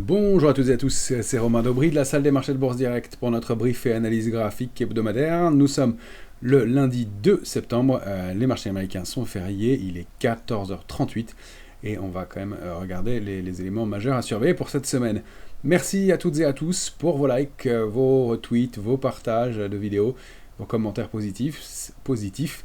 Bonjour à toutes et à tous, c'est Romain Daubry de la salle des marchés de Bourse Direct pour notre brief et analyse graphique hebdomadaire. Nous sommes le lundi 2 septembre, les marchés américains sont fériés, il est 14h38 et on va quand même regarder les éléments majeurs à surveiller pour cette semaine. Merci à toutes et à tous pour vos likes, vos retweets, vos partages de vidéos, vos commentaires positifs.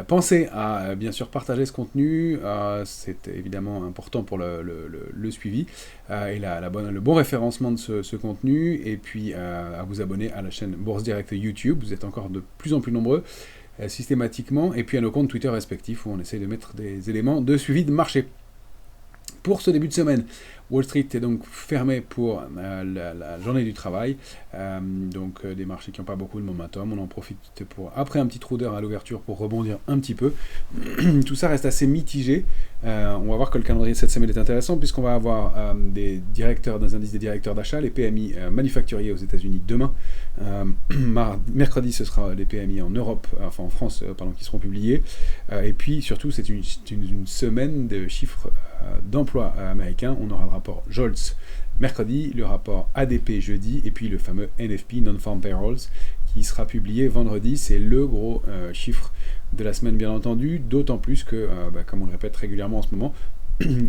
Pensez à bien sûr partager ce contenu, c'est évidemment important pour le suivi et le bon référencement de ce contenu, et puis à vous abonner à la chaîne Bourse Direct YouTube, vous êtes encore de plus en plus nombreux systématiquement, et puis à nos comptes Twitter respectifs où on essaye de mettre des éléments de suivi de marché. Pour ce début de semaine, Wall Street est donc fermé pour la journée du travail, donc des marchés qui n'ont pas beaucoup de momentum. On en profite après un petit trou d'heure à l'ouverture pour rebondir un petit peu. Tout ça reste assez mitigé. On va voir que le calendrier de cette semaine est intéressant puisqu'on va avoir des indices des directeurs d'achat, les PMI manufacturiers aux États-Unis demain. Mercredi, ce sera les PMI en Europe, enfin en France, qui seront publiés. Et puis surtout, c'est une semaine de chiffres d'emploi américains. On aura le rapport Jolts mercredi, le rapport ADP jeudi, et puis le fameux NFP, Non-Farm Payrolls, qui sera publié vendredi. C'est le gros chiffre de la semaine, bien entendu, d'autant plus que, comme on le répète régulièrement en ce moment,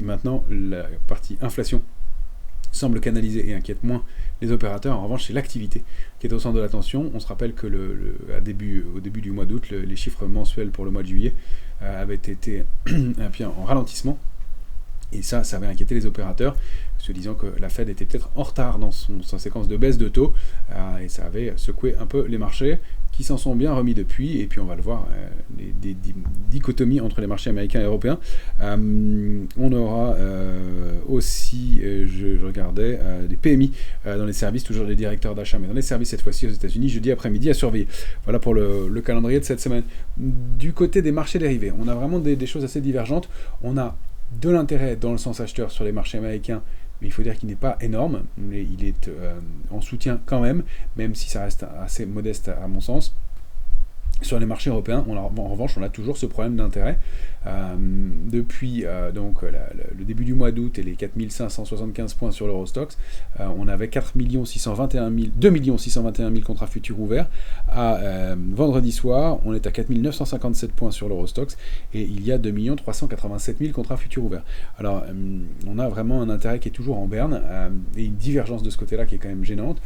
maintenant, la partie inflation semble canaliser et inquiète moins les opérateurs. En revanche, c'est l'activité qui est au centre de l'attention. On se rappelle que au début du mois d'août, les chiffres mensuels pour le mois de juillet avaient été en ralentissement. Et ça avait inquiété les opérateurs, se disant que la Fed était peut-être en retard dans sa séquence de baisse de taux, et ça avait secoué un peu les marchés, qui s'en sont bien remis depuis, et puis on va le voir, des dichotomies entre les marchés américains et européens. On aura aussi, je regardais, des PMI dans les services, toujours des directeurs d'achat, mais dans les services cette fois-ci aux États-Unis, jeudi après-midi à surveiller. Voilà pour le calendrier de cette semaine. Du côté des marchés dérivés, on a vraiment des choses assez divergentes. On a de l'intérêt dans le sens acheteur sur les marchés américains, mais il faut dire qu'il n'est pas énorme, mais il est en soutien quand même si ça reste assez modeste à mon sens. Sur les marchés européens, en revanche, on a toujours ce problème d'intérêt. Depuis le début du mois d'août et les 4575 points sur l'Eurostoxx, on avait 2 621 000 contrats futurs ouverts. Vendredi soir, on est à 4 957 points sur l'Eurostoxx et il y a 2 387 000 contrats futurs ouverts. Alors, on a vraiment un intérêt qui est toujours en berne et une divergence de ce côté-là qui est quand même gênante.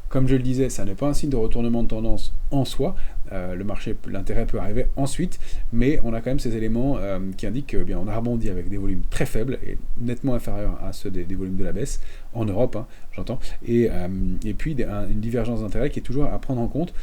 Comme je le disais, ça n'est pas un signe de retournement de tendance en soi. L'intérêt peut arriver ensuite, mais on a quand même ces éléments qui indiquent qu'on a rebondi avec des volumes très faibles et nettement inférieurs à ceux des volumes de la baisse, en Europe, j'entends, et puis une divergence d'intérêt qui est toujours à prendre en compte.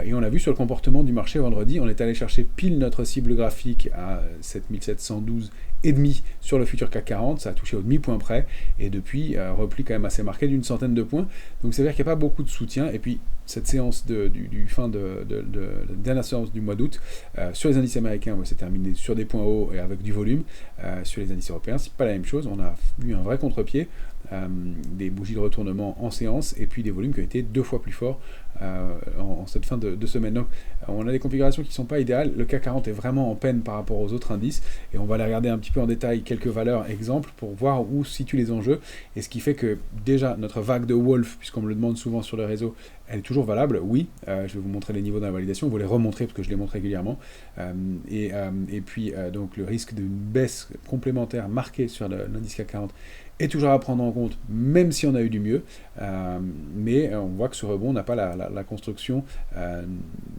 Et on l'a vu sur le comportement du marché vendredi, on est allé chercher pile notre cible graphique à 7712 et demi sur le futur CAC 40, ça a touché au demi-point près, et depuis, repli quand même assez marqué d'une centaine de points, donc ça veut dire qu'il n'y a pas beaucoup de soutien, et puis cette séance de la dernière séance du mois d'août, sur les indices américains, s'est terminé sur des points hauts et avec du volume. Sur les indices européens, c'est pas la même chose, on a eu un vrai contre-pied, des bougies de retournement en séance, et puis des volumes qui ont été 2 fois plus forts en cette fin de semaine. Donc on a des configurations qui ne sont pas idéales. Le CAC 40 est vraiment en peine par rapport aux autres indices, et on va aller regarder un petit peu en détail quelques valeurs exemples pour voir où se situent les enjeux, et ce qui fait que déjà notre vague de Wolf, puisqu'on me le demande souvent sur le réseau, elle est toujours valable. Oui, je vais vous montrer les niveaux d'invalidation, vous les remontrer parce que je les montre régulièrement, et puis donc le risque d'une baisse complémentaire marquée sur l'indice CAC 40 est toujours à prendre en compte, même si on a eu du mieux, mais on voit que ce rebond n'a pas la construction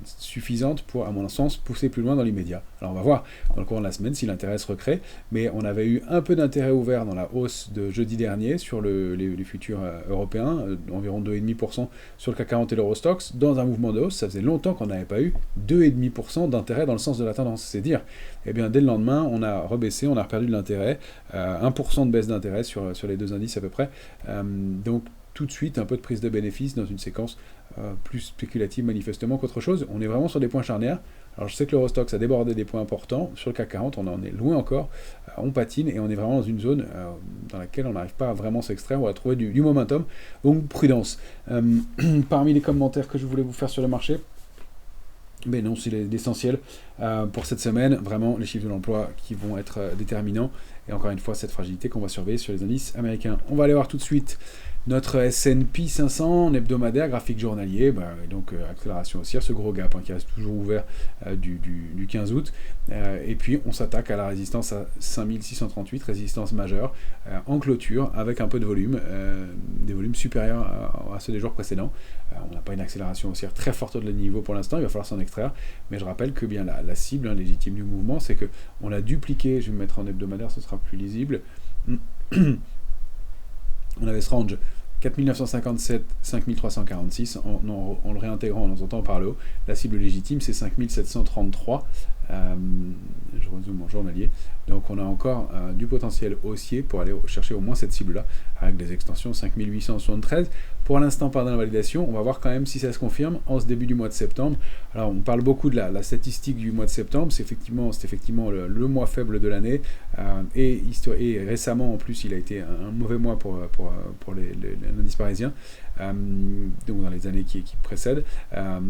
suffisante pour, à mon sens, pousser plus loin dans l'immédiat. Alors on va voir dans le courant de la semaine si l'intérêt se recrée, mais on avait eu un peu d'intérêt ouvert dans la hausse de jeudi dernier sur les futurs européens, environ 2,5% sur le CAC 40 et l'Eurostoxx, dans un mouvement de hausse. Ça faisait longtemps qu'on n'avait pas eu 2,5% d'intérêt dans le sens de la tendance. C'est dire, eh bien dès le lendemain, on a rebaissé, on a perdu de l'intérêt, 1% de baisse d'intérêt sur les deux indices à peu près, donc tout de suite un peu de prise de bénéfice dans une séquence plus spéculative manifestement qu'autre chose. On est vraiment sur des points charnières. Alors je sais que l'Eurostoxx a débordé des points importants, sur le CAC 40 on en est loin encore, on patine et on est vraiment dans une zone dans laquelle on n'arrive pas à vraiment s'extraire ou à trouver du momentum, donc prudence. Parmi les commentaires que je voulais vous faire sur le marché, mais non, c'est l'essentiel pour cette semaine, vraiment les chiffres de l'emploi qui vont être déterminants, et encore une fois cette fragilité qu'on va surveiller sur les indices américains. On va aller voir tout de suite Notre S&P 500 en hebdomadaire, graphique journalier, et donc accélération haussière, ce gros gap qui reste toujours ouvert du 15 août. Et puis on s'attaque à la résistance à 5638, résistance majeure, en clôture, avec un peu de volume, des volumes supérieurs à ceux des jours précédents. On n'a pas une accélération haussière très forte de le niveau pour l'instant, il va falloir s'en extraire. Mais je rappelle que bien la cible légitime du mouvement, c'est qu'on a dupliqué, je vais me mettre en hebdomadaire, ce sera plus lisible. On avait ce range 4957, 5346, en le réintégrant en entend par le haut. La cible légitime, c'est 5733. Je résume en journalier. Donc on a encore du potentiel haussier pour aller chercher au moins cette cible-là, avec des extensions 5873. Pour l'instant, pas d'invalidation. On va voir quand même si ça se confirme en ce début du mois de septembre. Alors on parle beaucoup de la statistique du mois de septembre. C'est effectivement le mois faible de l'année. Et récemment, en plus, il a été un mauvais mois pour l'indice parisien. Donc dans les années qui précèdent.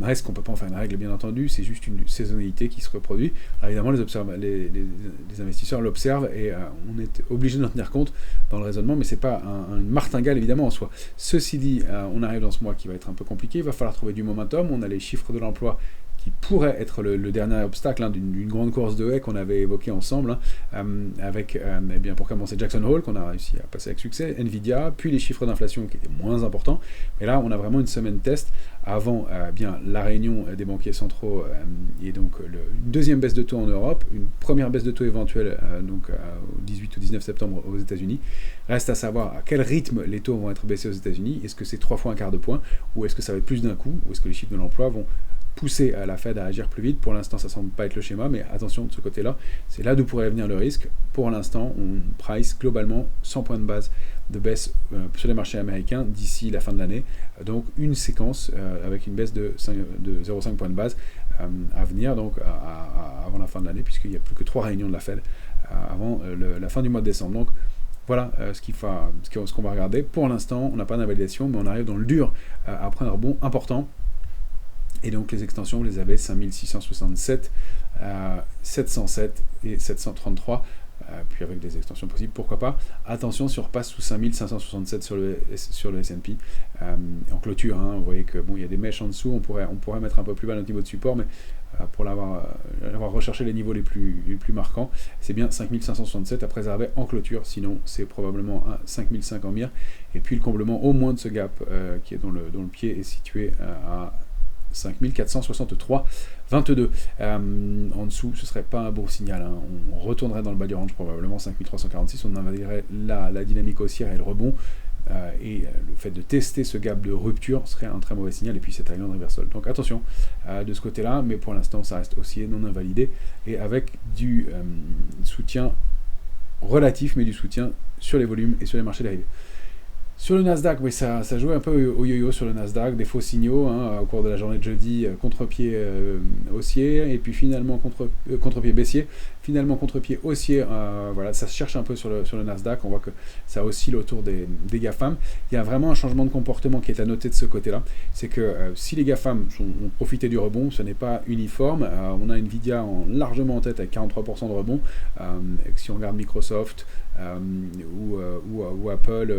Reste qu'on ne peut pas en faire une règle, bien entendu. C'est juste une saisonnalité qui se reproduit. Alors, évidemment, les investisseurs l'observent et on est obligé d'en tenir compte dans le raisonnement, mais ce n'est pas une martingale, évidemment, en soi. Ceci dit, on arrive dans ce mois qui va être un peu compliqué. Il va falloir trouver du momentum. On a les chiffres de l'emploi qui pourrait être le dernier obstacle d'une grande course de haies qu'on avait évoqué ensemble, avec, pour commencer, Jackson Hole, qu'on a réussi à passer avec succès, Nvidia, puis les chiffres d'inflation qui étaient moins importants. Mais là, on a vraiment une semaine test avant la réunion des banquiers centraux et donc une deuxième baisse de taux en Europe, une première baisse de taux éventuelle au 18 ou 19 septembre aux États-Unis. Reste à savoir à quel rythme les taux vont être baissés aux États-Unis. Est-ce que c'est 3 fois un quart de point, ou est-ce que ça va être plus d'un coup, ou est-ce que les chiffres de l'emploi vont pousser à la Fed à agir plus vite. Pour l'instant, ça ne semble pas être le schéma, mais attention de ce côté-là, c'est là d'où pourrait venir le risque. Pour l'instant, on price globalement 100 points de base de baisse sur les marchés américains d'ici la fin de l'année. Donc une séquence avec une baisse de 0,5 points de base à venir donc avant la fin de l'année, puisqu'il n'y a plus que 3 réunions de la Fed avant la fin du mois de décembre. Donc voilà ce qu'on va regarder. Pour l'instant, on n'a pas d'invalidation, mais on arrive dans le dur après un rebond important. Et donc les extensions, vous les avez 5667, 707 et 733, puis avec des extensions possibles, pourquoi pas. Attention, si on repasse sous 5567 sur le S&P, en clôture, vous voyez que il y a des mèches en dessous, on pourrait mettre un peu plus bas notre niveau de support, mais pour l'avoir recherché les niveaux les plus marquants, c'est bien 5567 à préserver en clôture, sinon c'est probablement un 5005 en mire, et puis le comblement au moins de ce gap qui est dont le pied est situé à 5463,22. En dessous, ce serait pas un bon signal. On retournerait dans le bas du range, probablement 5346. On invaliderait la dynamique haussière et le rebond. Et le fait de tester ce gap de rupture serait un très mauvais signal. Et puis cet island reversal. Donc attention de ce côté-là. Mais pour l'instant, ça reste haussier, non invalidé. Et avec du soutien relatif, mais du soutien sur les volumes et sur les marchés dérivés. Sur le Nasdaq, oui, ça jouait un peu au yo-yo sur le Nasdaq, des faux signaux au cours de la journée de jeudi, contre-pied haussier, et puis finalement contre-pied baissier, finalement contre-pied haussier, voilà, ça se cherche un peu sur le Nasdaq, on voit que ça oscille autour des GAFAM. Il y a vraiment un changement de comportement qui est à noter de ce côté-là, c'est que si les GAFAM ont profité du rebond, ce n'est pas uniforme, on a Nvidia largement en tête avec 43% de rebond, si on regarde Microsoft, ou Apple,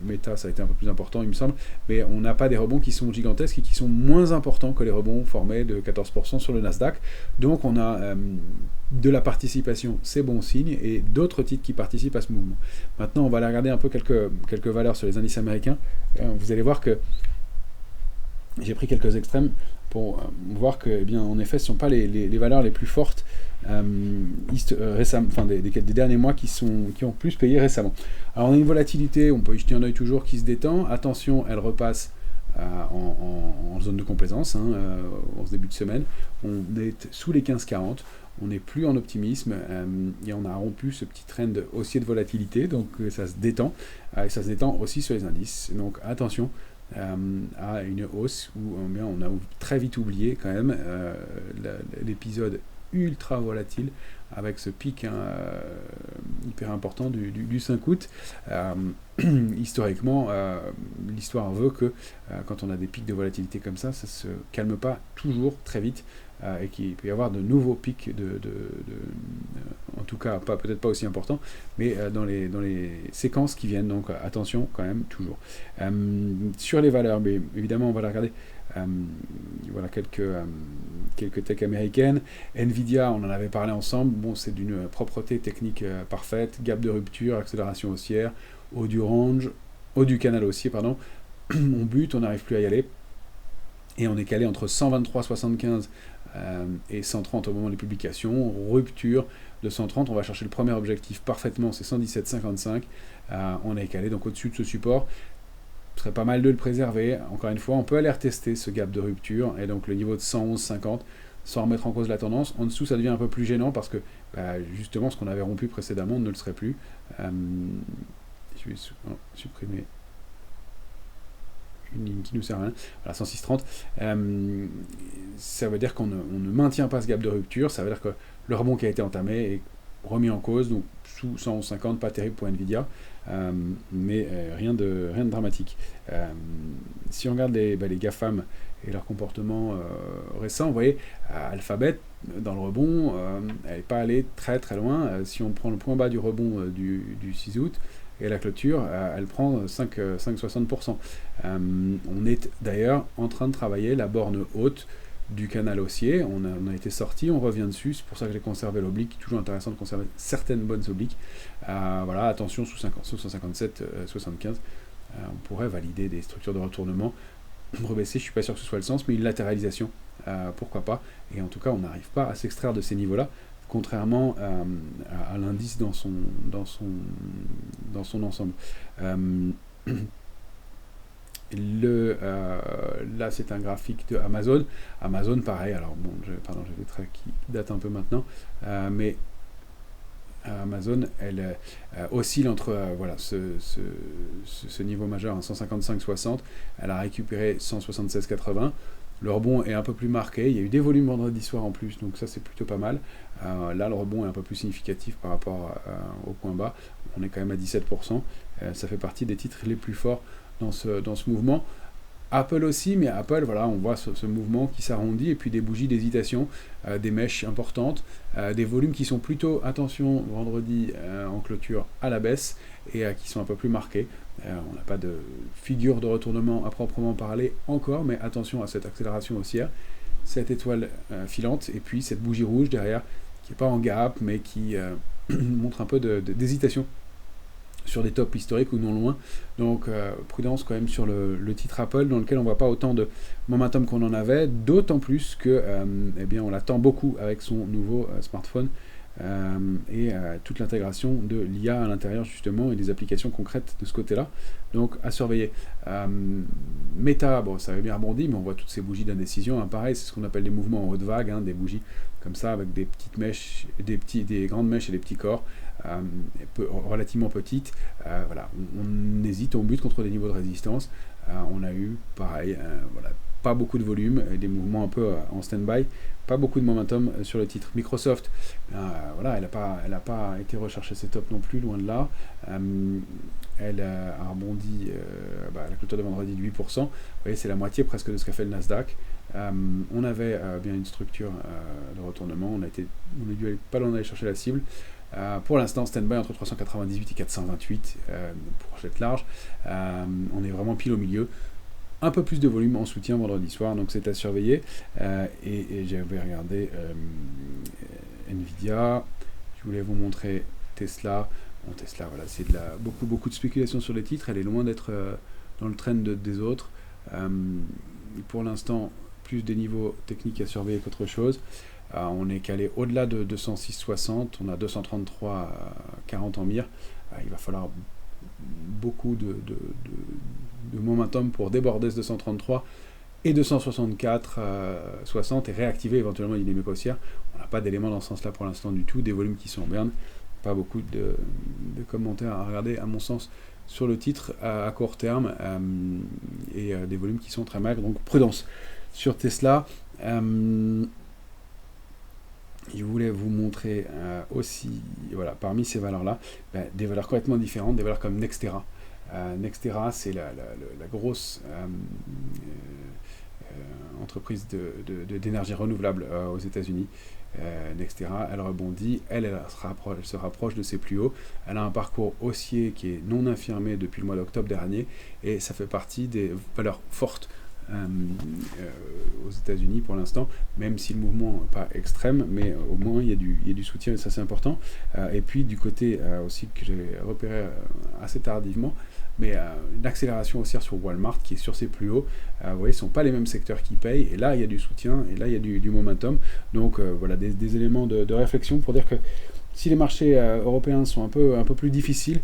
Meta, ça a été un peu plus important, il me semble, mais on n'a pas des rebonds qui sont gigantesques et qui sont moins importants que les rebonds formés de 14% sur le Nasdaq. Donc on a de la participation, c'est bon signe, et d'autres titres qui participent à ce mouvement. Maintenant, on va aller regarder un peu quelques valeurs sur les indices américains. Vous allez voir que j'ai pris quelques extrêmes pour voir que, eh bien, en effet, ce ne sont pas les valeurs les plus fortes récemment, enfin des derniers mois qui ont plus payé récemment. Alors on a une volatilité, on peut y jeter un œil toujours, qui se détend. Attention, elle repasse en zone de complaisance en ce début de semaine. On est sous les 15,40, on n'est plus en optimisme et on a rompu ce petit trend haussier de volatilité, donc ça se détend, et ça se détend aussi sur les indices. Donc attention à une hausse où on a très vite oublié quand même l'épisode ultra volatile avec ce pic hyper important du 5 août. Historiquement, l'histoire veut que quand on a des pics de volatilité comme ça ne se calme pas toujours très vite et qu'il peut y avoir de nouveaux pics en tout cas peut-être pas aussi importants, mais dans les séquences qui viennent, donc attention quand même toujours. Sur les valeurs, mais évidemment on va la regarder. Voilà quelques techs américaines. Nvidia, on en avait parlé ensemble. Bon, c'est d'une propreté technique parfaite, gap de rupture, accélération haussière, haut du canal haussier, pardon. On bute, on n'arrive plus à y aller. Et on est calé entre 123,75 et 130 au moment des publications. Rupture de 130, on va chercher le premier objectif parfaitement, c'est 117,55. On est calé donc au-dessus de ce support. Ce serait pas mal de le préserver. Encore une fois, on peut aller retester ce gap de rupture et donc le niveau de 111,50 sans remettre en cause la tendance. En dessous, ça devient un peu plus gênant parce que justement, ce qu'on avait rompu précédemment ne le serait plus. Je vais supprimer une ligne qui nous sert à rien. Voilà, 106,30. Ça veut dire qu'on ne maintient pas ce gap de rupture. Ça veut dire que le rebond qui a été entamé est remis en cause. Donc sous 111,50, pas terrible pour Nvidia. Mais rien de dramatique. Si on regarde les GAFAM et leur comportement récent, vous voyez, Alphabet, dans le rebond, elle n'est pas allée très très loin. Si on prend le point bas du rebond du 6 août, et la clôture, elle prend 5,60%. On est d'ailleurs en train de travailler la borne haute du canal haussier. On a été sorti, on revient dessus. C'est pour ça que j'ai conservé l'oblique. Toujours intéressant de conserver certaines bonnes obliques. Voilà, attention, sous 157,75. On pourrait valider des structures de retournement. Rebaisser, je ne suis pas sûr que ce soit le sens, mais une latéralisation, pourquoi pas. Et en tout cas, on n'arrive pas à s'extraire de ces niveaux-là, contrairement à l'indice dans son ensemble. Là, c'est un graphique de Amazon. Amazon, pareil. Alors bon, j'ai des traits qui datent un peu maintenant, mais Amazon, elle oscille entre voilà, ce niveau majeur, 155,60. Elle a récupéré 176,80. Le rebond est un peu plus marqué. Il y a eu des volumes vendredi soir en plus, donc ça c'est plutôt pas mal. Là, le rebond est un peu plus significatif par rapport au point bas. On est quand même à 17%. Ça fait partie des titres les plus forts dans ce mouvement. Apple aussi, mais Apple, voilà, on voit ce mouvement qui s'arrondit, et puis des bougies d'hésitation, des mèches importantes, des volumes qui sont plutôt, attention, vendredi en clôture à la baisse, et qui sont un peu plus marqués. On n'a pas de figure de retournement à proprement parler encore, mais attention à cette accélération haussière, cette étoile filante, et puis cette bougie rouge derrière, qui n'est pas en gap, mais qui montre un peu d'hésitation sur des tops historiques ou non loin. Donc prudence quand même sur le titre Apple, dans lequel on ne voit pas autant de momentum qu'on en avait, d'autant plus que eh bien, on l'attend beaucoup avec son nouveau smartphone et toute l'intégration de l'IA à l'intérieur justement et des applications concrètes de ce côté-là. Donc à surveiller. Meta, bon, ça avait bien rebondi, mais on voit toutes ces bougies d'indécision. Hein, pareil, c'est ce qu'on appelle des mouvements en haute vague, hein, des bougies comme ça avec des petites mèches, des grandes mèches et des petits corps. Relativement petites, voilà, on hésite, on bute contre des niveaux de résistance. On a eu pareil, voilà, pas beaucoup de volume, des mouvements un peu en stand-by, pas beaucoup de momentum sur le titre. Microsoft, voilà, elle n'a pas été rechercher ses tops non plus, loin de là. Elle a rebondi la clôture de vendredi de 8%. Vous voyez, c'est la moitié presque de ce qu'a fait le Nasdaq. On avait bien une structure de retournement, on a dû aller pas loin d'aller chercher la cible. Pour l'instant, stand-by entre 398 et 428 pour achète large. On est vraiment pile au milieu. Un peu plus de volume en soutien vendredi soir, donc c'est à surveiller. Et j'avais regardé Nvidia. Je voulais vous montrer Tesla. Bon, Tesla, voilà, c'est beaucoup de spéculation sur les titres. Elle est loin d'être dans le trend des autres. Pour l'instant, plus des niveaux techniques à surveiller qu'autre chose. On est calé au-delà de 206,60, on a 233,40 en mire. Il va falloir beaucoup de momentum pour déborder ce 233 et 264,60 et réactiver éventuellement une dynamique haussière. On n'a pas d'éléments dans ce sens-là pour l'instant du tout, des volumes qui sont en berne. Pas beaucoup de commentaires à regarder, à mon sens, sur le titre à court terme et des volumes qui sont très maigres, donc prudence. Sur Tesla, je voulais vous montrer montrer aussi, voilà, parmi ces valeurs-là, des valeurs complètement différentes, des valeurs comme Nextera. Nextera, c'est la grosse entreprise d'énergie renouvelable aux États-Unis. Nextera, elle rebondit, elle se rapproche de ses plus hauts. Elle a un parcours haussier qui est non infirmé depuis le mois d'octobre dernier, et ça fait partie des valeurs fortes aux États-Unis pour l'instant, même si le mouvement n'est pas extrême, mais au moins il y a du soutien, et ça c'est important. Et puis du côté aussi que j'ai repéré assez tardivement, mais une accélération haussière sur Walmart qui est sur ses plus hauts. Vous voyez, ce ne sont pas les mêmes secteurs qui payent, et là il y a du soutien, et là il y a du momentum. Donc voilà, des éléments de réflexion pour dire que si les marchés européens sont un peu plus difficiles,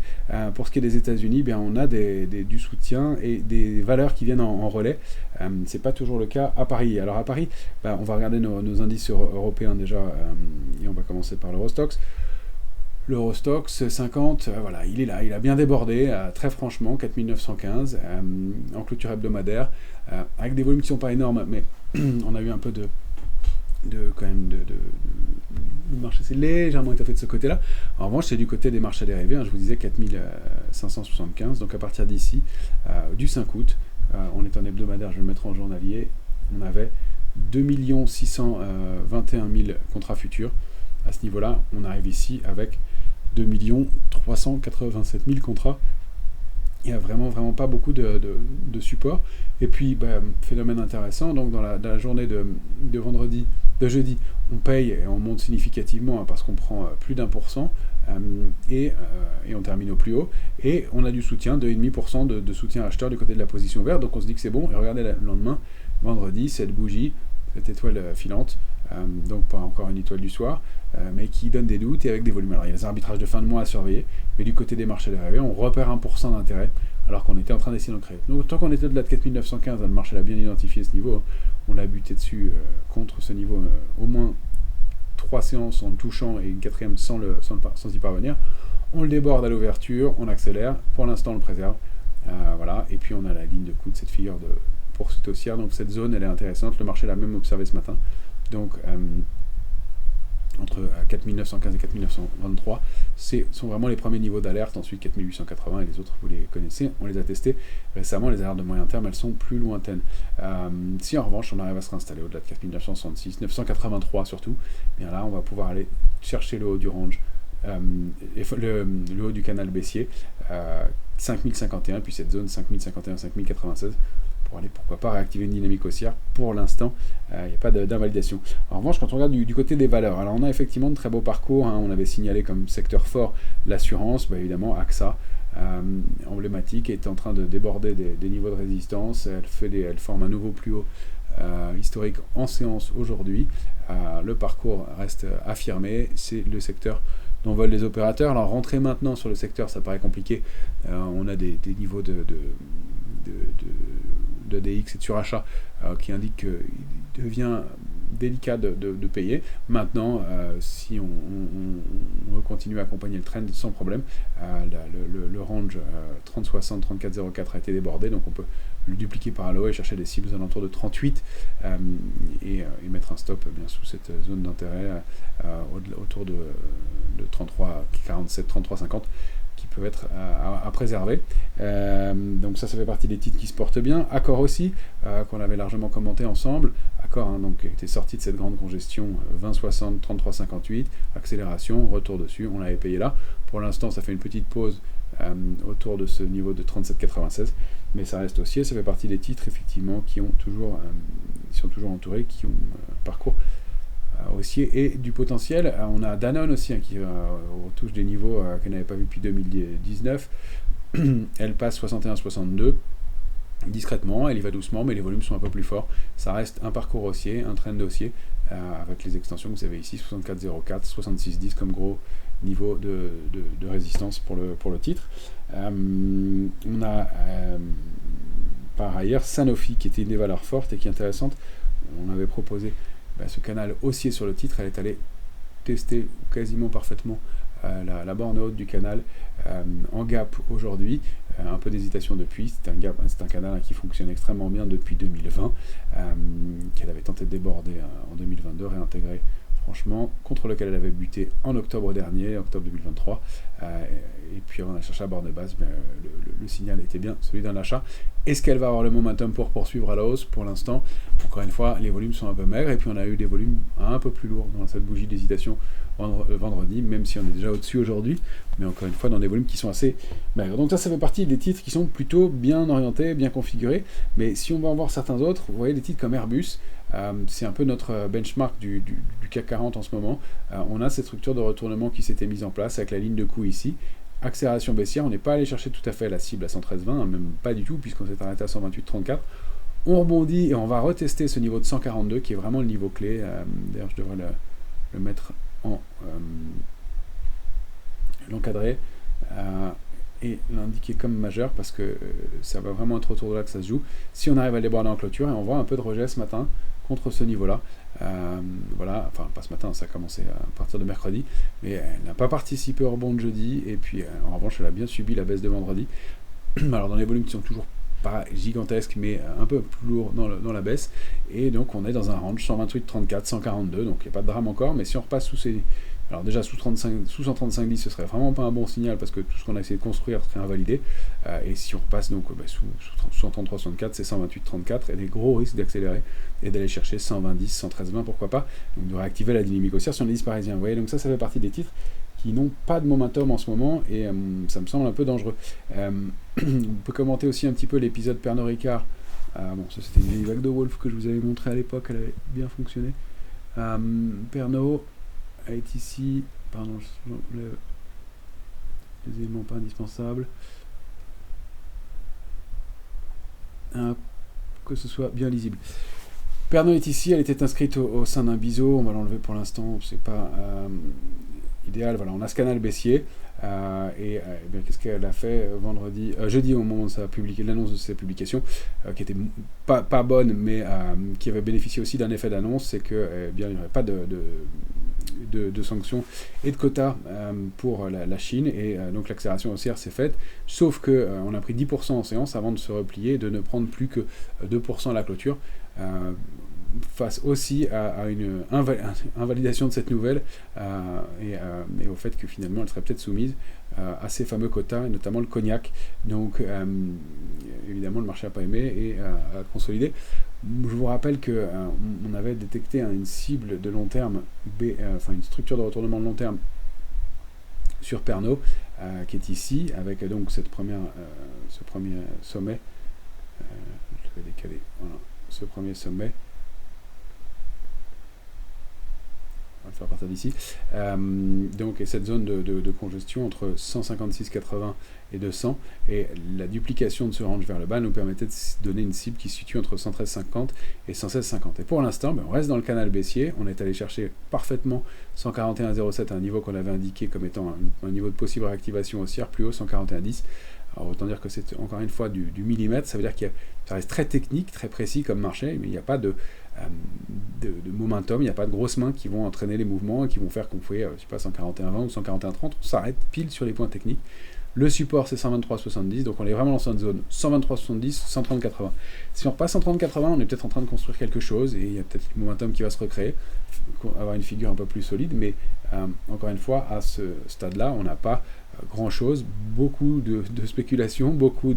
pour ce qui est des États-Unis, on a du soutien et des valeurs qui viennent en relais. C'est pas toujours le cas à Paris. Alors à Paris, on va regarder nos indices européens déjà, et on va commencer par l'Eurostoxx. L'Eurostoxx 50, voilà, il est là, il a bien débordé, très franchement, 4915, en clôture hebdomadaire, avec des volumes qui ne sont pas énormes, mais on a eu un peu de marché, c'est légèrement étoffé de ce côté-là. En revanche, c'est du côté des marchés dérivés, je vous disais 4575, donc à partir d'ici, du 5 août, on est en hebdomadaire, je vais le mettre en journalier, on avait 2 621 000 contrats futurs. À ce niveau-là, on arrive ici avec 2 387 000 contrats. Il n'y a vraiment pas beaucoup de support. Et puis, phénomène intéressant, donc dans la journée de jeudi, on paye et on monte significativement parce qu'on prend plus d'1%, et on termine au plus haut. Et on a du soutien, 2,5% de soutien acheteur du côté de la position verte, donc on se dit que c'est bon. Et regardez le lendemain, vendredi, cette bougie, cette étoile filante, donc pas encore une étoile du soir, mais qui donne des doutes et avec des volumes. Alors il y a les arbitrages de fin de mois à surveiller, mais du côté des marchés dérivés, on repère 1% d'intérêt, alors qu'on était en train d'essayer d'en créer. Donc tant qu'on était au-delà de 4915, le marché l'a bien identifié ce niveau, on a buté dessus contre ce niveau, au moins 3 séances en touchant et une quatrième sans y parvenir. On le déborde à l'ouverture, on accélère, pour l'instant on le préserve, voilà, et puis on a la ligne de coup de cette figure de poursuite haussière, donc cette zone elle est intéressante, le marché l'a même observé ce matin, donc entre 4915 et 4923, sont vraiment les premiers niveaux d'alerte. Ensuite 4880 et les autres vous les connaissez, on les a testés récemment, les alertes de moyen terme elles sont plus lointaines. Si en revanche on arrive à se réinstaller au-delà de 4966, 983 surtout, bien là on va pouvoir aller chercher le haut du range, le haut du canal baissier, 5051, puis cette zone 5051, 5096, pour aller, pourquoi pas, réactiver une dynamique haussière. Pour l'instant, il n'y a pas d'invalidation. En revanche, quand on regarde du côté des valeurs, alors on a effectivement de très beaux parcours, on avait signalé comme secteur fort l'assurance, évidemment AXA, emblématique, est en train de déborder des niveaux de résistance, elle forme un nouveau plus haut historique en séance aujourd'hui, le parcours reste affirmé, c'est le secteur dont veulent les opérateurs. Alors rentrer maintenant sur le secteur, ça paraît compliqué, on a des niveaux de DX et de surachat qui indiquent qu'il devient délicat de payer. Maintenant, si on veut continuer à accompagner le trend sans problème, le range 3060, 3404 a été débordé, donc on peut le dupliquer par le haut et chercher des cibles aux alentours de 38 et mettre un stop bien sous cette zone d'intérêt autour de 33, 47, 33, 50 qui peuvent être à préserver. Donc ça fait partie des titres qui se portent bien. Accor aussi, qu'on avait largement commenté ensemble. Accor, donc était sorti de cette grande congestion 20-60, 33-58, accélération, retour dessus, on l'avait payé là. Pour l'instant, ça fait une petite pause autour de ce niveau de 37,96, mais ça reste haussier. Ça fait partie des titres effectivement qui sont toujours entourés, qui ont un parcours haussier et du potentiel. On a Danone aussi qui touche des niveaux qu'elle n'avait pas vu depuis 2019. Elle passe 61-62 discrètement, elle y va doucement, mais les volumes sont un peu plus forts. Ça reste un parcours haussier, un trend haussier, avec les extensions que vous avez ici, 64,04, 66,10 comme gros niveau de résistance pour le titre. On a par ailleurs Sanofi qui était une des valeurs fortes et qui est intéressante. On avait proposé ce canal haussier sur le titre, elle est allée tester quasiment parfaitement la borne haute du canal en gap aujourd'hui, un peu d'hésitation depuis, c'est un canal qui fonctionne extrêmement bien depuis 2020, qu'elle avait tenté de déborder en 2022, réintégrer franchement, contre lequel elle avait buté en octobre dernier, octobre 2023. Et puis on a cherché à bord de base, le signal était bien celui d'un achat. Est-ce qu'elle va avoir le momentum pour poursuivre à la hausse? Pour l'instant, encore une fois, les volumes sont un peu maigres, et puis on a eu des volumes un peu plus lourds dans cette bougie d'hésitation vendredi, même si on est déjà au-dessus aujourd'hui, mais encore une fois dans des volumes qui sont assez maigres. Donc ça fait partie des titres qui sont plutôt bien orientés, bien configurés, mais si on va en voir certains autres, vous voyez des titres comme Airbus, c'est un peu notre benchmark du CAC 40 en ce moment. On a cette structure de retournement qui s'était mise en place avec la ligne de coût ici. Accélération baissière, on n'est pas allé chercher tout à fait la cible à 113,20, même pas du tout, puisqu'on s'est arrêté à 128,34. On rebondit et on va retester ce niveau de 142 qui est vraiment le niveau clé. D'ailleurs, je devrais le mettre en l'encadrer et l'indiquer comme majeur parce que ça va vraiment être autour de là que ça se joue. Si on arrive à le déborder en clôture, et on voit un peu de rejet ce matin contre ce niveau-là. Voilà, enfin pas ce matin, ça a commencé à partir de mercredi, mais elle n'a pas participé au rebond de jeudi, et puis en revanche elle a bien subi la baisse de vendredi. Alors dans les volumes qui sont toujours pas gigantesques, mais un peu plus lourds dans la baisse, et donc on est dans un range 128,34, 142, donc il n'y a pas de drame encore, mais si on repasse sous ces... Alors déjà sous 135,10 ce serait vraiment pas un bon signal parce que tout ce qu'on a essayé de construire serait invalidé, et si on repasse donc sous 133,64 c'est 128,34 et des gros risques d'accélérer et d'aller chercher 120,10, 113,20 pourquoi pas, donc de réactiver la dynamique haussière sur l'indice parisien. Vous voyez, donc ça fait partie des titres qui n'ont pas de momentum en ce moment, et ça me semble un peu dangereux. On peut commenter aussi un petit peu l'épisode Pernod Ricard. Bon, ça c'était une vieille vague de Wolf que je vous avais montré à l'époque, elle avait bien fonctionné. Pernod est ici, pardon, les éléments pas indispensables. Que ce soit bien lisible. Pernod est ici, elle était inscrite au sein d'un biseau, on va l'enlever pour l'instant, c'est pas idéal. Voilà, on a ce canal baissier, et bien, qu'est-ce qu'elle a fait jeudi au moment de l'annonce de sa publication, qui était pas bonne, mais qui avait bénéficié aussi d'un effet d'annonce, c'est que bien il n'y aurait pas de sanctions et de quotas pour la Chine, et donc l'accélération haussière s'est faite, sauf que on a pris 10% en séance avant de se replier et de ne prendre plus que 2% à la clôture, face aussi à une invalidation de cette nouvelle, et au fait que finalement elle serait peut-être soumise à ces fameux quotas, et notamment le cognac. Donc évidemment le marché n'a pas aimé et a consolidé. Je vous rappelle qu'on avait détecté une cible de long terme, enfin une structure de retournement de long terme sur Pernod, qui est ici, avec donc ce premier sommet. Je vais décaler, voilà, ce premier sommet. On va le faire à partir d'ici. Donc, et cette zone de congestion entre 156,80 et 200, et la duplication de ce range vers le bas nous permettait de donner une cible qui se situe entre 113,50 et 116,50. Et pour l'instant, on reste dans le canal baissier. On est allé chercher parfaitement 141,07, un niveau qu'on avait indiqué comme étant un niveau de possible réactivation haussière, plus haut 141,10. Alors autant dire que c'est encore une fois du millimètre, ça veut dire que ça reste très technique, très précis comme marché, mais il n'y a pas de momentum, il n'y a pas de grosses mains qui vont entraîner les mouvements et qui vont faire qu'on fait, je sais pas, 141,20 ou 141,30, on s'arrête pile sur les points techniques. Le support c'est 123,70, donc on est vraiment dans cette zone 123,70, 130,80. Si on repasse 130,80, on est peut-être en train de construire quelque chose, et il y a peut-être le momentum qui va se recréer, avoir une figure un peu plus solide, mais encore une fois, à ce stade-là, on n'a pas grand-chose, beaucoup de spéculation, beaucoup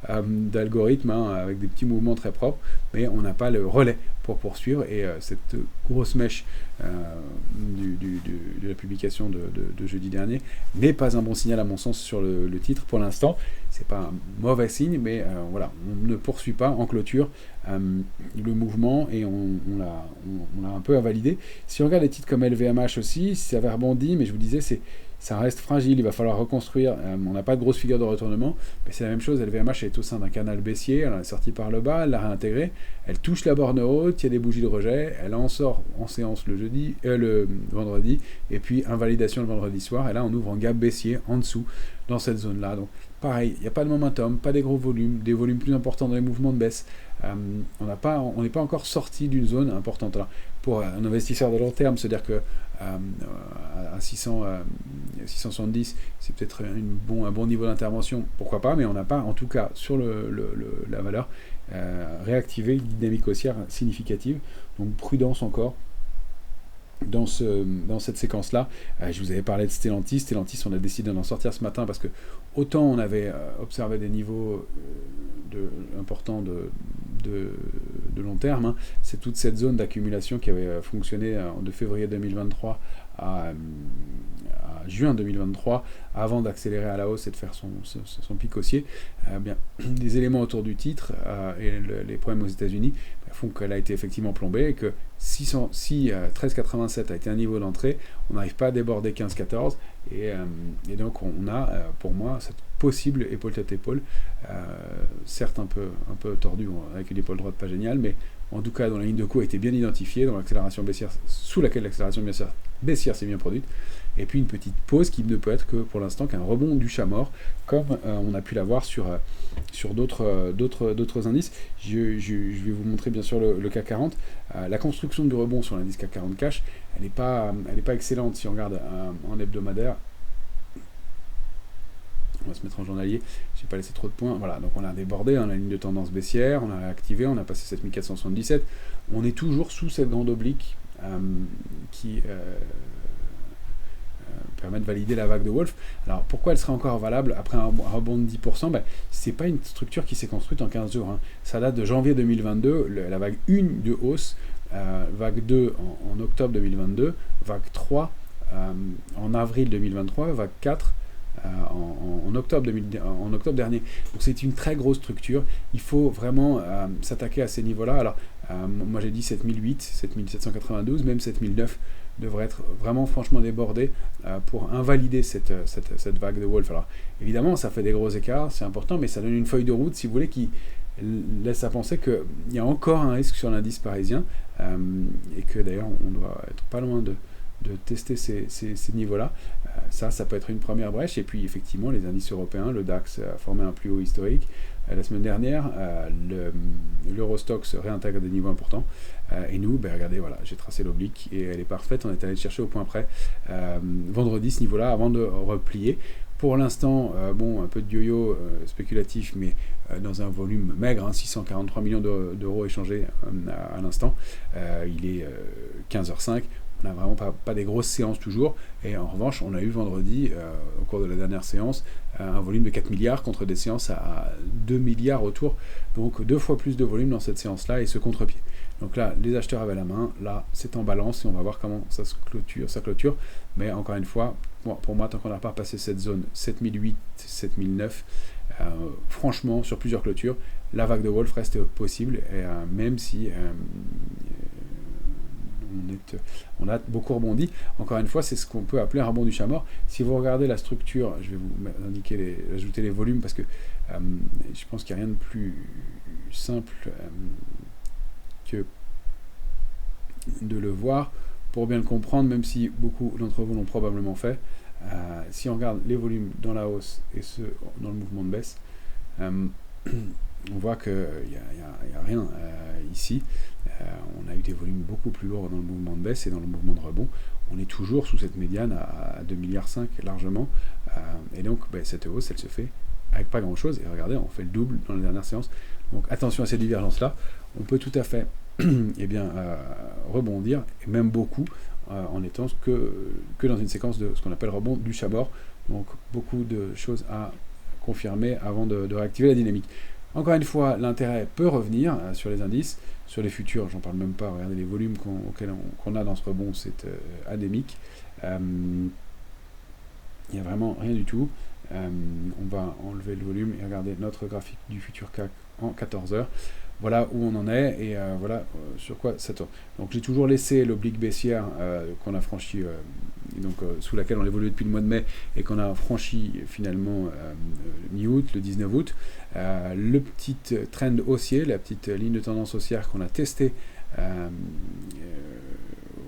d'algorithmes, avec des petits mouvements très propres, mais on n'a pas le relais pour poursuivre, et cette grosse mèche de la publication de jeudi dernier n'est pas un bon signal à mon sens sur le titre pour l'instant. C'est pas un mauvais signe, mais voilà, on ne poursuit pas en clôture le mouvement, et on l'a un peu invalidé. Si on regarde les titres comme LVMH aussi, ça avait rebondi, mais je vous disais, ça reste fragile, il va falloir reconstruire. On n'a pas de grosse figure de retournement, mais c'est la même chose. LVMH est au sein d'un canal baissier, elle est sortie par le bas, elle l'a réintégré, elle touche la borne haute, il y a des bougies de rejet, elle en sort en séance le vendredi, et puis invalidation le vendredi soir, et là on ouvre en gap baissier en dessous, dans cette zone-là. Donc pareil, il n'y a pas de momentum, pas des gros volumes, des volumes plus importants dans les mouvements de baisse. On n'est pas encore sorti d'une zone importante. Alors, pour un investisseur de long terme, c'est-à-dire que à 670, c'est peut-être un bon niveau d'intervention, pourquoi pas, mais on n'a pas, en tout cas, sur la valeur, réactivé une dynamique haussière significative. Donc prudence encore dans cette séquence-là. Je vous avais parlé de Stellantis. Stellantis, on a décidé d'en sortir ce matin parce que autant on avait observé des niveaux importants de long terme, hein, c'est toute cette zone d'accumulation qui avait fonctionné de février 2023 à juin 2023, avant d'accélérer à la hausse et de faire son pic haussier. Bien, les éléments autour du titre et les problèmes aux États-Unis font qu'elle a été effectivement plombée et que si 13,87 a été un niveau d'entrée, on n'arrive pas à déborder 15,14 et donc on a pour moi cette possible épaule tête épaule, certes un peu tordue avec une épaule droite pas géniale, mais en tout cas dont la ligne de coup a été bien identifiée, dans l'accélération baissière, sous laquelle l'accélération baissière s'est bien produite, et puis une petite pause qui ne peut être que pour l'instant qu'un rebond du chat mort, comme on a pu l'avoir sur d'autres indices. Je vais vous montrer bien sûr le CAC 40. La construction du rebond sur l'indice CAC 40 cash, elle n'est pas excellente si on regarde en hebdomadaire. On va se mettre en journalier, j'ai pas laissé trop de points. Voilà, donc on a débordé, on a la ligne de tendance baissière, on a activé, on a passé 7477. On est toujours sous cette grande oblique qui permet de valider la vague de Wolf. Alors pourquoi elle serait encore valable après un rebond de 10%? C'est pas une structure qui s'est construite en 15 jours. Hein. Ça date de janvier 2022, la vague 1 de hausse, vague 2 en octobre 2022, vague 3 en avril 2023, vague 4 en octobre dernier. Donc c'est une très grosse structure. Il faut vraiment s'attaquer à ces niveaux-là. Alors moi j'ai dit 7008, 7792, même 7009 devrait être vraiment franchement débordé pour invalider cette vague de Wolf. Alors évidemment ça fait des gros écarts, c'est important, mais ça donne une feuille de route si vous voulez qui laisse à penser qu'il y a encore un risque sur l'indice parisien et que d'ailleurs on doit être pas loin de tester ces niveaux-là. Ça peut être une première brèche. Et puis effectivement, les indices européens, le DAX a formé un plus haut historique. La semaine dernière, l'Eurostock se réintègre à des niveaux importants. Et nous, regardez, voilà, j'ai tracé l'oblique et elle est parfaite. On est allé chercher au point près vendredi ce niveau-là avant de replier. Pour l'instant, un peu de yo-yo spéculatif, mais dans un volume maigre, 643 millions d'euros échangés à l'instant. Il est 15h05. On n'a vraiment pas des grosses séances toujours, et en revanche on a eu vendredi, au cours de la dernière séance, un volume de 4 milliards contre des séances à 2 milliards autour, donc 2 fois plus de volume dans cette séance-là et ce contre-pied. Donc là, les acheteurs avaient la main, là c'est en balance et on va voir comment ça clôture, mais encore une fois, pour moi, tant qu'on n'a pas passé cette zone 7008, 7009, franchement, sur plusieurs clôtures, la vague de Wolf reste possible, et, même si... on a beaucoup rebondi. Encore une fois, c'est ce qu'on peut appeler un rebond du chat mort. Si vous regardez la structure, je vais vous ajouter les volumes parce que je pense qu'il n'y a rien de plus simple que de le voir pour bien le comprendre, même si beaucoup d'entre vous l'ont probablement fait. Si on regarde les volumes dans la hausse et ceux dans le mouvement de baisse, on voit qu'il n'y a rien ici. On a eu des volumes beaucoup plus lourds dans le mouvement de baisse et dans le mouvement de rebond. On est toujours sous cette médiane à 2,5 milliards largement. Et donc cette hausse, elle se fait avec pas grand chose. Et regardez, on fait le double dans la dernière séance. Donc attention à ces divergences-là. On peut tout à fait rebondir, et même beaucoup, en étant que dans une séquence de ce qu'on appelle rebond du chat mort. Donc beaucoup de choses à confirmer avant de réactiver la dynamique. Encore une fois, l'intérêt peut revenir sur les indices, sur les futurs, j'en parle même pas, regardez les volumes qu'on a dans ce rebond, c'est adémique. Il n'y a vraiment rien du tout. On va enlever le volume et regarder notre graphique du futur CAC en 14 heures. Voilà où on en est et voilà sur quoi ça tourne. Donc j'ai toujours laissé l'oblique baissière qu'on a franchi, sous laquelle on évolue depuis le mois de mai et qu'on a franchi finalement mi-août, le 19 août. Le petit trend haussier, la petite ligne de tendance haussière qu'on a testée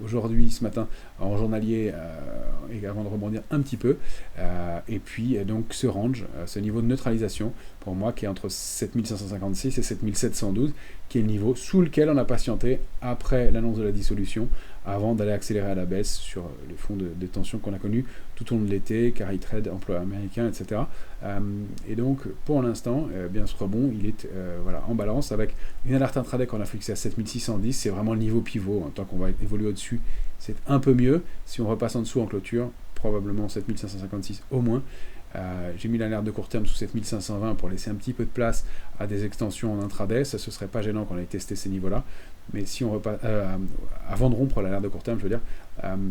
aujourd'hui, ce matin, en journalier, et avant de rebondir un petit peu. Et puis, donc, ce range, ce niveau de neutralisation, pour moi, qui est entre 7556 et 7712, qui est le niveau sous lequel on a patienté après l'annonce de la dissolution, avant d'aller accélérer à la baisse sur le fond des tensions qu'on a connues tout au long de l'été, carry trade, emploi américain, etc. Et donc, pour l'instant, bien ce rebond, il est en balance avec une alerte intraday qu'on a fixée à 7610, c'est vraiment le niveau pivot. Tant qu'on va évoluer au-dessus, c'est un peu mieux. Si on repasse en dessous en clôture, probablement 7556 au moins. J'ai mis l'alerte de court terme sous 7520 pour laisser un petit peu de place à des extensions en intraday. Ça, ce serait pas gênant qu'on ait testé ces niveaux-là. Mais si on repasse, avant de rompre l'alerte de court terme, je veux dire,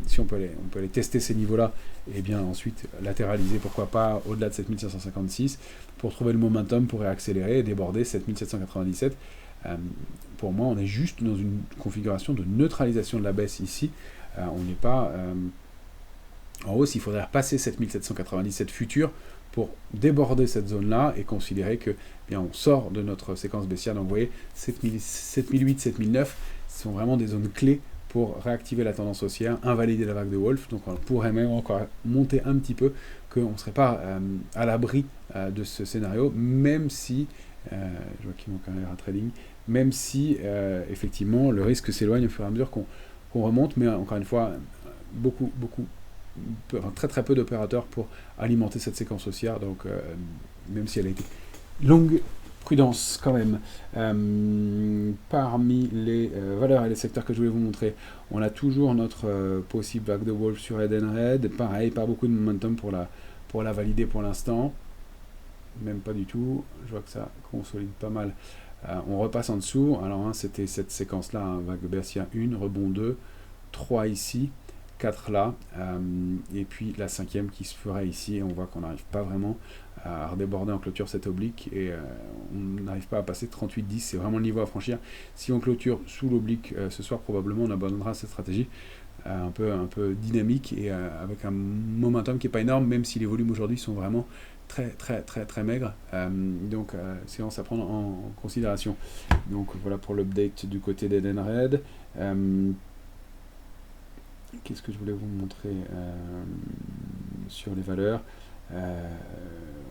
si on peut aller tester ces niveaux-là, et bien ensuite latéraliser, pourquoi pas, au-delà de 7556, pour trouver le momentum pour réaccélérer et déborder 7797. Pour moi, on est juste dans une configuration de neutralisation de la baisse ici. On n'est pas en hausse. Il faudrait repasser 7797 futur pour déborder cette zone-là et considérer que bien, on sort de notre séquence baissière. Donc vous voyez, 7008, 7009 sont vraiment des zones clés pour réactiver la tendance haussière, invalider la vague de Wolf. Donc on pourrait même encore monter un petit peu, qu'on ne serait pas à l'abri de ce scénario, même si, je vois qu'il manque un erreur à trading, même si effectivement le risque s'éloigne au fur et à mesure qu'on remonte, mais encore une fois, très très peu d'opérateurs pour alimenter cette séquence haussière, donc même si elle a été longue, prudence quand même. Parmi les valeurs et les secteurs que je voulais vous montrer, on a toujours notre possible vague de Wolf sur Edenred, pareil, pas beaucoup de momentum pour la valider pour l'instant, même pas du tout, je vois que ça consolide pas mal. On repasse en dessous, alors c'était cette séquence là, vague baissière 1, rebond 2, 3 ici, 4 là, et puis la 5e qui se ferait ici, et on voit qu'on n'arrive pas vraiment à redéborder en clôture cette oblique, et on n'arrive pas à passer 38-10, c'est vraiment le niveau à franchir. Si on clôture sous l'oblique ce soir, probablement on abandonnera cette stratégie un peu dynamique, et avec un momentum qui n'est pas énorme, même si les volumes aujourd'hui sont vraiment très maigres, donc séance à prendre en considération. Donc voilà pour l'update du côté d'Edenred. Qu'est-ce que je voulais vous montrer sur les valeurs?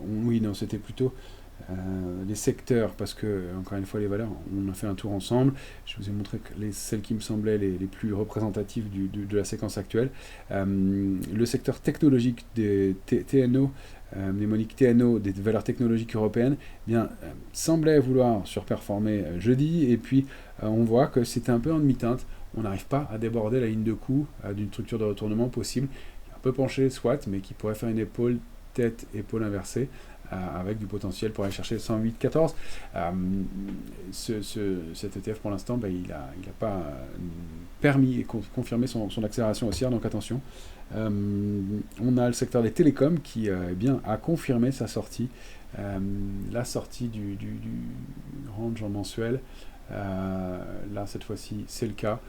Oui, non, c'était plutôt les secteurs, parce que, encore une fois, les valeurs, on a fait un tour ensemble. Je vous ai montré que celles qui me semblaient les plus représentatives de la séquence actuelle. Le secteur technologique des TNO, mnémonique TNO, des valeurs technologiques européennes, semblait vouloir surperformer jeudi, et puis on voit que c'était un peu en demi-teinte. On n'arrive pas à déborder la ligne de coup d'une structure de retournement possible, un peu penché soit, mais qui pourrait faire une épaule, tête, épaule inversée, avec du potentiel pour aller chercher 108-14. Cet ETF pour l'instant, il n'a pas permis et confirmé son accélération haussière, donc attention. On a le secteur des télécoms qui a confirmé sa sortie, la sortie du range en mensuel. Là cette fois-ci c'est le cas,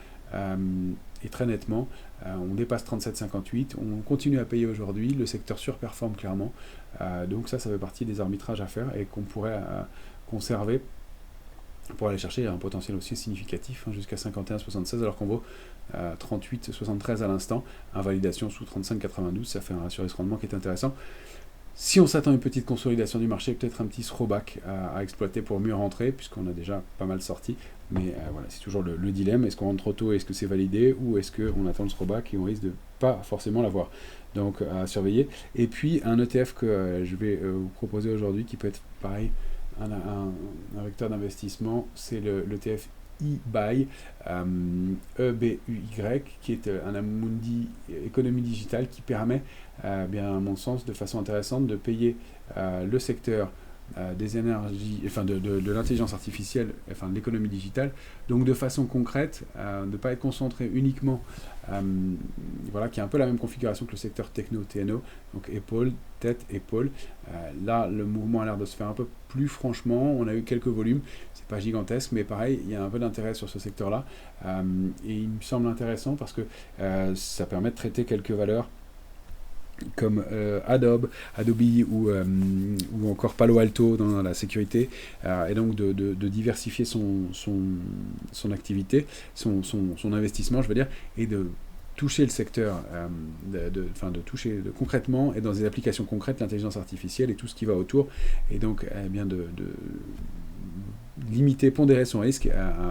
et très nettement on dépasse 37,58, on continue à payer aujourd'hui, le secteur surperforme clairement, donc ça fait partie des arbitrages à faire et qu'on pourrait conserver pour aller chercher un potentiel aussi significatif, jusqu'à 51,76 alors qu'on vaut 38,73 à l'instant, invalidation sous 35,92, ça fait un ratio risque-rendement qui est intéressant. Si on s'attend à une petite consolidation du marché, peut-être un petit throwback à exploiter pour mieux rentrer, puisqu'on a déjà pas mal sorti. Mais voilà, c'est toujours le dilemme. Est-ce qu'on rentre trop tôt, est-ce que c'est validé, ou est-ce qu'on attend le throwback et on risque de pas forcément l'avoir. Donc à surveiller. Et puis un ETF que je vais vous proposer aujourd'hui, qui peut être pareil, un vecteur d'investissement, c'est l'ETF eBuy, EBUY, qui est un Amundi économie digitale qui permet, à mon sens, de façon intéressante, de payer le secteur des énergies, enfin de l'intelligence artificielle, enfin de l'économie digitale, donc de façon concrète, de ne pas être concentré uniquement, qui est un peu la même configuration que le secteur techno-TNO, donc épaule, tête, épaule. Là, le mouvement a l'air de se faire un peu plus franchement, on a eu quelques volumes, c'est pas gigantesque, mais pareil, il y a un peu d'intérêt sur ce secteur-là, et il me semble intéressant parce que ça permet de traiter quelques valeurs comme Adobe ou encore Palo Alto dans la sécurité, et donc de diversifier son activité, son investissement, je veux dire, et de toucher le secteur, de toucher concrètement et dans des applications concrètes l'intelligence artificielle et tout ce qui va autour, et donc de limiter, pondérer son risque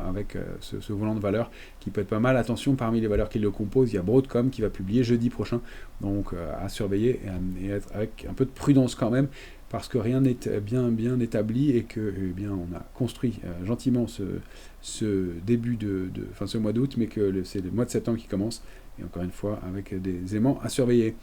avec ce volant de valeur qui peut être pas mal. Attention, parmi les valeurs qui le composent, il y a Broadcom qui va publier jeudi prochain, donc à surveiller et être avec un peu de prudence quand même, parce que rien n'est bien établi et que on a construit gentiment ce début ce mois d'août, mais que c'est le mois de septembre qui commence et encore une fois avec des éléments à surveiller.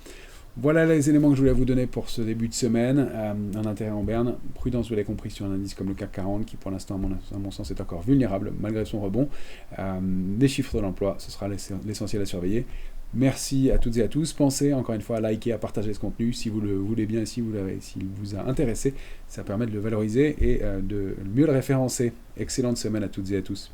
Voilà les éléments que je voulais vous donner pour ce début de semaine. Un intérêt en berne, prudence, vous l'avez compris, sur un indice comme le CAC 40 qui pour l'instant à mon sens est encore vulnérable malgré son rebond. Des chiffres de l'emploi, ce sera l'essentiel à surveiller. Merci à toutes et à tous. Pensez encore une fois à liker, à partager ce contenu si vous le voulez bien, s'il vous a intéressé. Ça permet de le valoriser et de mieux le référencer. Excellente semaine à toutes et à tous.